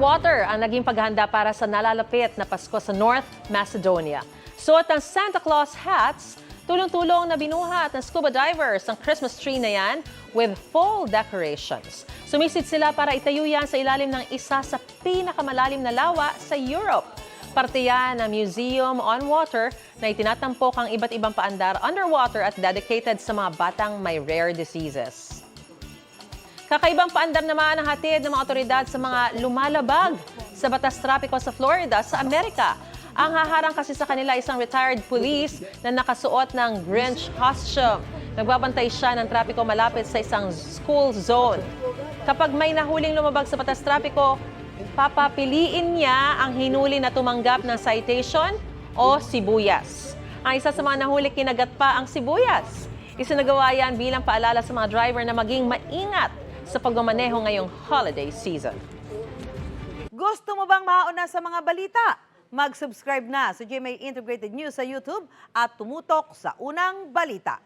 Underwater ang naging paghahanda para sa nalalapit na Pasko sa North Macedonia. Suot ng Santa Claus hats, tulong-tulong na binuhat ng scuba divers ang Christmas tree na yan with full decorations. Sumisid sila para itayo yan sa ilalim ng isa sa pinakamalalim na lawa sa Europe. Parte yan ng Museum on Water na itinatampok ang iba't ibang paandar underwater at dedicated sa mga batang may rare diseases. Kakaibang paandar naman ang hatid ng mga otoridad sa mga lumalabag sa batas trapiko sa Florida sa Amerika. Ang haharang kasi sa kanila isang retired police na nakasuot ng Grinch costume. Nagbabantay siya ng trapiko malapit sa isang school zone. Kapag may nahuling lumabag sa batas trapiko, papapiliin niya ang hinuli na tumanggap ng citation o sibuyas. Ang isa sa mga nahuli kinagat pa ang sibuyas. Isinagawa yan bilang paalala sa mga driver na maging maingat sa pagmamaneho ngayong holiday season. Gusto mo bang mauna sa mga balita? Mag-subscribe na sa GMA Integrated News sa YouTube at tumutok sa unang balita.